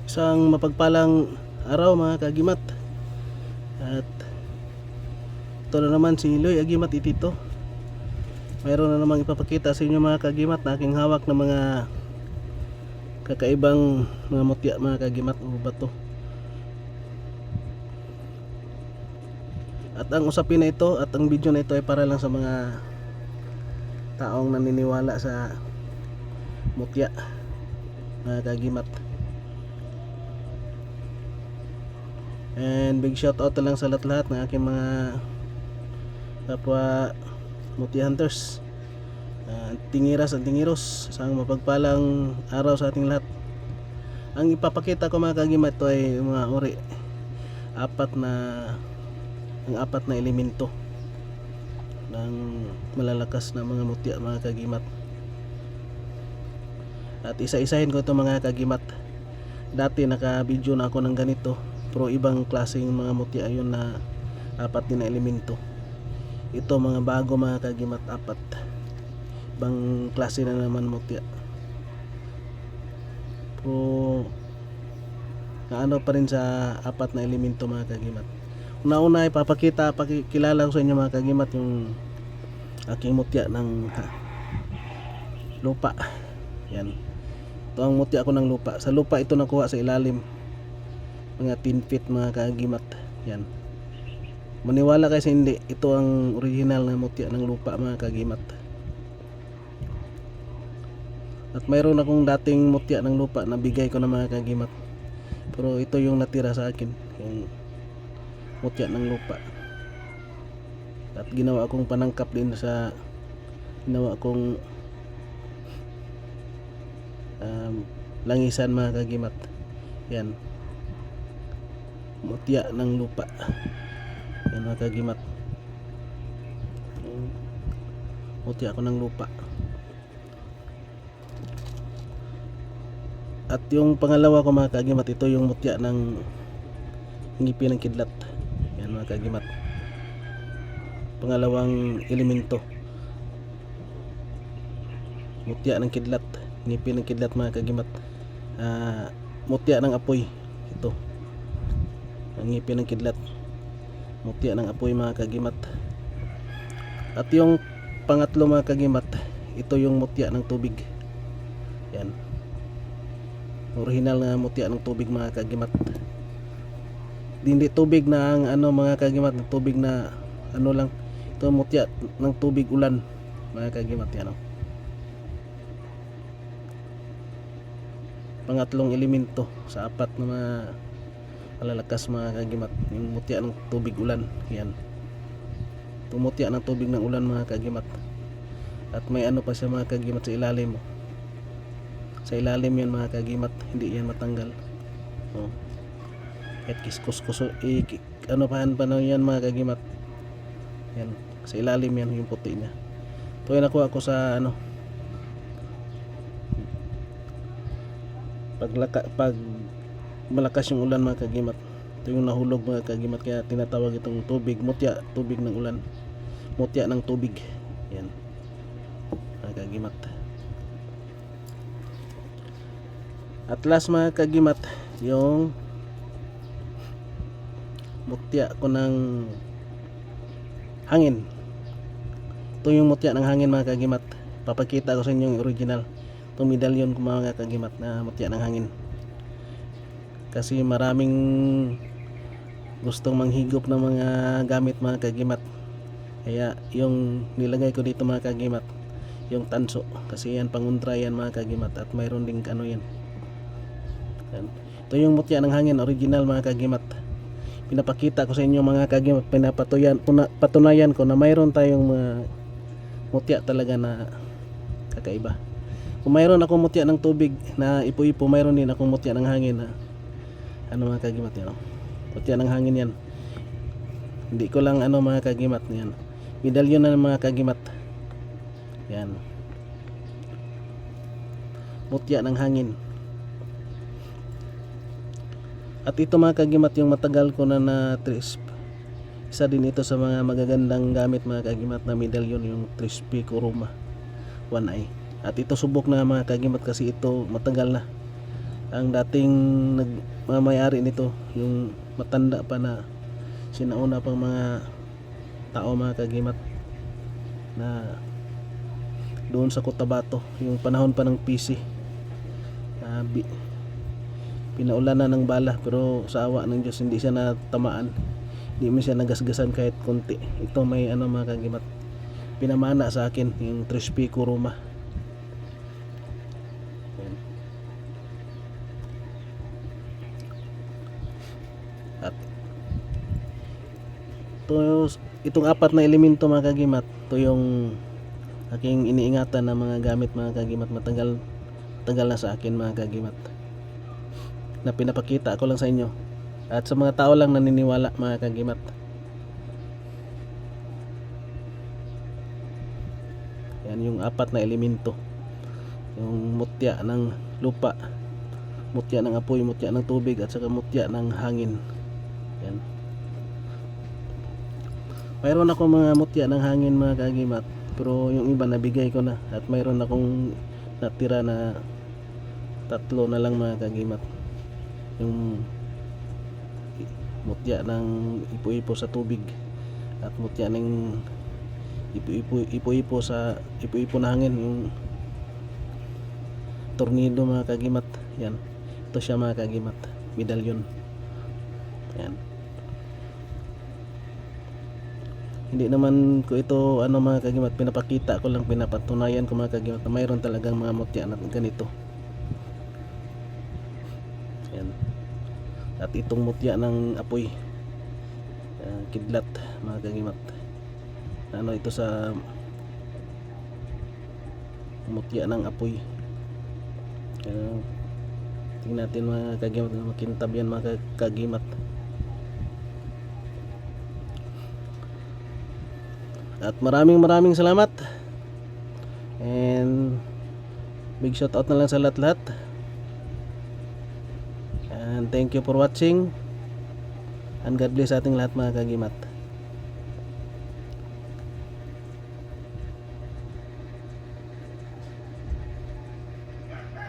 Isang mapagpalang araw mga kagimat. At ito na naman si Loy Agimat Itito. Mayroon na namang ipapakita sa inyo mga kagimat na aking hawak na mga kakaibang mga mutya mga kagimat o bato. At ang usapin na ito at ang video na ito ay para lang sa mga taong naniniwala sa mutya mga kagimat. And big shout out na lang sa lahat-lahat ng aking mga kapwa mutya hunters, tingiras at tingiros. Isang mapagpalang araw sa ating lahat. Ang ipapakita ko mga kagimat, ito ay mga uri, apat na elemento ng malalakas na mga mutya mga kagimat. At isa-isahin ko ito mga kagimat. Dati naka-video na ako ng ganito, pero ibang klaseng mga mutya yun na apat din na elemento. Ito mga bago mga kagimat, apat, ibang klase na naman mutya, pero naano pa rin sa apat na elemento mga kagimat. Una-una ay pakilala ko sa inyo mga kagimat yung aking mutya ng lupa. Yan, ito ang mutya ko ng lupa. Sa lupa ito nakuha sa ilalim, mga 10 feet mga kagimat. Yan, maniwala kayo sa hindi, ito ang original na mutya ng lupa mga kagimat. At mayroon akong dating mutya ng lupa na bigay ko na mga kagimat, pero ito yung natira sa akin, yung mutya ng lupa. At ginawa akong panangkap din sa ginawa akong langisan mga kagimat. Yan, mutya ng lupa. Yan mga kagimat, mutya ko ng lupa. At yung pangalawa ko mga kagimat, ito yung mutya ng ngipin ng kidlat. Yan mga kagimat, pangalawang elemento, mutya ng kidlat, ngipin ng kidlat mga kagimat. Mutya ng apoy, ito ang ngipin ng kidlat, mutya ng apoy mga kagimat. At yung pangatlo mga kagimat, ito yung mutya ng tubig. Yan, original na mutya ng tubig mga kagimat. Hindi tubig na ang ano mga kagimat, tubig na ano lang, ito mutya ng tubig ulan mga kagimat. Yan, pangatlong elemento sa apat na mga malalakas mga kagimat, yung mutya ng tubig ulan. Yan, tumutya ng tubig ng ulan mga kagimat. At may ano pa siya mga kagimat sa ilalim. Sa ilalim yan mga kagimat, hindi yan matanggal. Kahit kiskus ano pa yan mga kagimat. Yan, sa ilalim yan yung puti niya. Ito yung nakuha ko sa ano, pag malakas yung ulan mga kagimat. Ito yung nahulog mga kagimat, kaya tinatawag itong tubig mutya, tubig ng ulan, mutya ng tubig. Yan mga kagimat. At last mga kagimat, yung mutya ko ng hangin. Ito yung mutya ng hangin mga kagimat. Papakita ko sa inyo yung original, itong medalyon ko mga kagimat na mutya ng hangin. Kasi maraming gustong manghigop ng mga gamit mga kagimat, kaya yung nilagay ko dito mga kagimat, yung tanso, kasi yan panguntra yan mga kagimat. At mayroon ding ano yan. Ito yung mutya ng hangin, original mga kagimat. Pinapakita ko sa inyo mga kagimat, patunayan ko na mayroon tayong mga mutya talaga na kakaiba. Kung mayroon akong mutya ng tubig na ipo-ipo, mayroon din akong mutya ng hangin na ano mga kagimat. Yan, mutya ng hangin yan. Hindi ko lang ano mga kagimat, yan medalyon na mga kagimat. Yan, mutya ng hangin. At ito mga kagimat, yung matagal ko na trisp, isa din ito sa mga magagandang gamit mga kagimat na medalyon, yung Trispy Kuruma 1i. At ito subok na mga kagimat, kasi ito matagal na, ang dating nagmamayari nito, yung matanda pa na sinauna pang mga tao mga kagimat, na doon sa Cotabato, yung panahon pa ng PC, pinaulanan ng bala, pero sa awa ng Diyos hindi siya natamaan, hindi mo siya nagasgasan kahit konti. Ito may mga kagimat, pinamana sa akin yung 3 Pico Roma. Yan. At itong 4 na elemento mga kagimat, ito yung aking iniingatan na mga gamit mga kagimat, matagal na sa akin mga kagimat, na pinapakita ko lang sa inyo at sa mga tao lang naniniwala mga kagimat. Yan yung 4 na elemento, yung mutya ng lupa, mutya ng apoy, mutya ng tubig, at saka mutya ng hangin. Yan. Mayroon ako mga mutya ng hangin mga kagimat, pero yung iba nabigay ko na, at mayroon akong natira na 3 na lang mga kagimat, yung mutya ng ipo-ipo sa tubig, at mutya ng ipo-ipo na hangin, yung tornado mga kagimat. Yan, ito siya mga kagimat, medalyon. Yan. Hindi naman ko ito mga kagimat, pinapakita ko lang, pinapatunayan ko mga kagimat na mayroon talagang mga mutya na ganito. Yan. At itong mutya ng apoy, kidlat mga kagimat, ito sa mutya ng apoy. Tingnan natin mga kagimat, makintab yan mga kagimat. At maraming salamat, and big shout out na lang sa lahat, and thank you for watching, and God bless ating lahat mga kagimat.